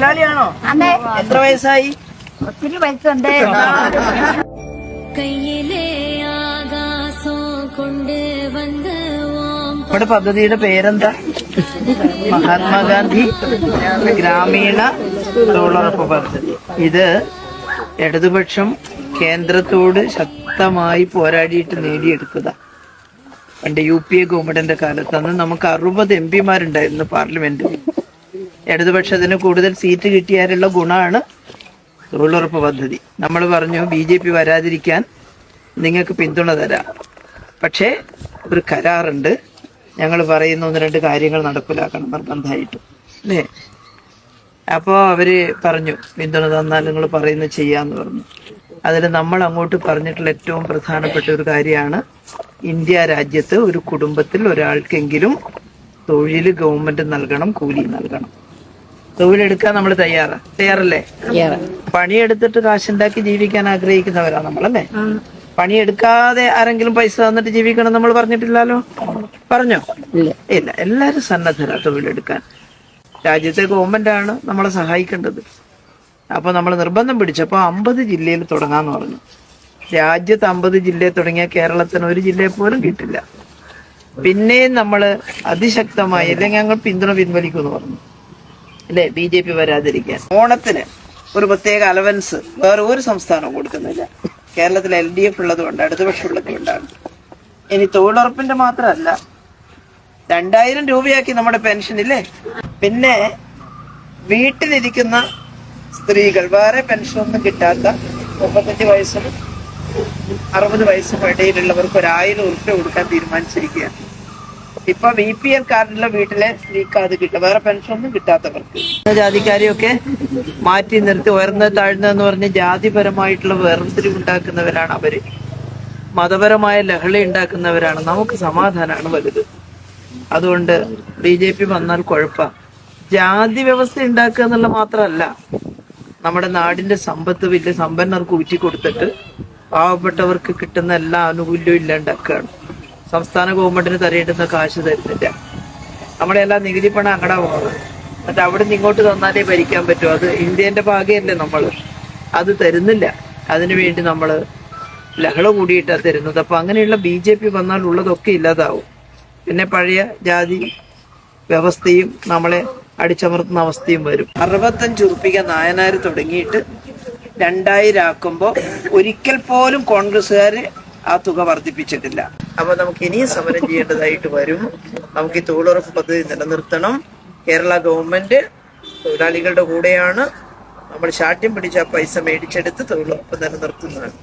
തൊഴിലാളിയാണോ? എത്ര വയസ്സായി? ഒത്തിരി വയസ്സുണ്ട്. നമ്മുടെ പദ്ധതിയുടെ പേരെന്താ? മഹാത്മാഗാന്ധി ഗ്രാമീണ തൊഴിലുറപ്പ് പദ്ധതി. ഇത് ഇടതുപക്ഷം കേന്ദ്രത്തോട് ശക്തമായി പോരാടിയിട്ട് നേടിയെടുത്തതാ. പണ്ട് UPA ഗവൺമെന്റിന്റെ കാലത്ത് അന്ന് നമുക്ക് 60 MP പാർലമെന്റിൽ. ഇടതുപക്ഷത്തിന് കൂടുതൽ സീറ്റ് കിട്ടിയാലുള്ള ഗുണമാണ് തൊഴിലുറപ്പ് പദ്ധതി. നമ്മൾ പറഞ്ഞു BJP വരാതിരിക്കാൻ നിങ്ങൾക്ക് പിന്തുണ തരാം, പക്ഷേ ഒരു കരാറുണ്ട്, ഞങ്ങൾ പറയുന്ന 1-2 കാര്യങ്ങൾ നടപ്പിലാക്കണം നിർബന്ധമായിട്ടും അല്ലേ. അപ്പോൾ അവര് പറഞ്ഞു പിന്തുണ തന്നാൽ നിങ്ങൾ പറയുന്നത് ചെയ്യാന്ന് പറഞ്ഞു. അതിൽ നമ്മൾ അങ്ങോട്ട് പറഞ്ഞിട്ടുള്ള ഏറ്റവും പ്രധാനപ്പെട്ട ഒരു കാര്യമാണ് ഇന്ത്യ രാജ്യത്ത് ഒരു കുടുംബത്തിൽ ഒരാൾക്കെങ്കിലും തൊഴിൽ ഗവൺമെന്റ് നൽകണം, കൂലി നൽകണം. തൊഴിലെടുക്കാൻ നമ്മൾ തയ്യാറല്ലേ? പണിയെടുത്തിട്ട് കാശുണ്ടാക്കി ജീവിക്കാൻ ആഗ്രഹിക്കുന്നവരാ നമ്മളല്ലേ. പണിയെടുക്കാതെ ആരെങ്കിലും പൈസ തന്നിട്ട് ജീവിക്കണം നമ്മൾ പറഞ്ഞിട്ടില്ലല്ലോ. പറഞ്ഞോ? ഇല്ല. എല്ലാരും സന്നദ്ധരാ തൊഴിലെടുക്കാൻ. രാജ്യത്തെ ഗവൺമെന്റ് ആണ് നമ്മളെ സഹായിക്കേണ്ടത്. അപ്പൊ നമ്മൾ നിർബന്ധം പിടിച്ചപ്പോ 50 ജില്ലയിൽ തുടങ്ങാന്ന് പറഞ്ഞു. രാജ്യത്ത് 50 ജില്ലയിൽ തുടങ്ങിയ കേരളത്തിന് ഒരു ജില്ലയിൽ പോലും കിട്ടില്ല. പിന്നെയും നമ്മള് അതിശക്തമായി അല്ലെങ്കിൽ ഞങ്ങൾ പിന്തുണ പിൻവലിക്കുമെന്ന് പറഞ്ഞു അല്ലെ, BJP വരാതിരിക്കാൻ. ഓണത്തിന് ഒരു പ്രത്യേക അലവൻസ് വേറെ ഒരു സംസ്ഥാനവും കൊടുക്കുന്നില്ല. കേരളത്തിൽ LDF ഉള്ളതുകൊണ്ട്, ഇടതുപക്ഷം ഉള്ളതുകൊണ്ടാണ്. ഇനി തൊഴിലുറപ്പിന്റെ മാത്രമല്ല, 2000 രൂപയാക്കി നമ്മുടെ പെൻഷൻ ഇല്ലേ. പിന്നെ വീട്ടിലിരിക്കുന്ന സ്ത്രീകൾ, വേറെ പെൻഷനൊന്നും കിട്ടാത്ത 35 വയസ്സും 60 വയസ്സും ഇടയിലുള്ളവർക്ക് 1000 ഉറുപ്പിക കൊടുക്കാൻ തീരുമാനിച്ചിരിക്കുകയാണ്. ഇപ്പൊ BPL കാർഡുള്ള വീട്ടിലെ സ്ത്രീക്ക് അത് കിട്ടും, വേറെ പെൻഷനൊന്നും കിട്ടാത്തവർക്ക്. ജാതിക്കാരെയൊക്കെ മാറ്റി നിർത്തി ഉയർന്ന താഴ്ന്നെന്ന് പറഞ്ഞ് ജാതിപരമായിട്ടുള്ള വേർതിരിവുണ്ടാക്കുന്നവരാണ് അവര്. മതപരമായ ലഹള ഉണ്ടാക്കുന്നവരാണ്. നമുക്ക് സമാധാനമാണ് വലുത്. അതുകൊണ്ട് BJP വന്നാൽ കുഴപ്പം. ജാതി വ്യവസ്ഥ ഉണ്ടാക്കുക എന്നുള്ള മാത്രമല്ല, നമ്മുടെ നാടിന്റെ സമ്പത്ത് വലിയ സമ്പന്നർക്ക് ഊറ്റി കൊടുത്തിട്ട് പാവപ്പെട്ടവർക്ക് കിട്ടുന്ന എല്ലാ ആനുകൂല്യവും ഇല്ലാണ്ടാക്കുകയാണ്. സംസ്ഥാന ഗവൺമെന്റിന് തരേണ്ടുന്ന കാശ് തരുന്നില്ല. നമ്മുടെ എല്ലാ നികുതി പണം അങ്ങടാ പോകുന്നത്. എന്നിട്ട് അവിടെ നിന്ന് ഇങ്ങോട്ട് തന്നാലേ ഭരിക്കാൻ പറ്റൂ. അത് ഇന്ത്യന്റെ ഭാഗ്യമല്ലേ നമ്മൾ. അത് തരുന്നില്ല. അതിനുവേണ്ടി നമ്മൾ ലഹള കൂടിയിട്ടാണ് തരുന്നത്. അപ്പൊ അങ്ങനെയുള്ള BJP വന്നാൽ ഉള്ളതൊക്കെ ഇല്ലാതാവും. പിന്നെ പഴയ ജാതി വ്യവസ്ഥയും നമ്മളെ അടിച്ചമർത്തുന്ന അവസ്ഥയും വരും. 65 ഉറുപ്പിക നായനാർ തുടങ്ങിയിട്ട് 2000 ആക്കുമ്പോ ഒരിക്കൽ പോലും കോൺഗ്രസ്സുകാര് ആ തുക വർദ്ധിപ്പിച്ചിട്ടില്ല. അപ്പൊ നമുക്ക് ഇനിയും സമരം ചെയ്യേണ്ടതായിട്ട് വരും. നമുക്ക് ഈ തൊഴിലുറപ്പ് പദ്ധതി നിലനിർത്തണം. കേരള ഗവൺമെന്റ് തൊഴിലാളികളുടെ കൂടെയാണ്. നമ്മൾ ശാഠ്യം പിടിച്ച പൈസ മേടിച്ചെടുത്ത് തൊഴിലുറപ്പ് നിലനിർത്തുന്നതാണ്.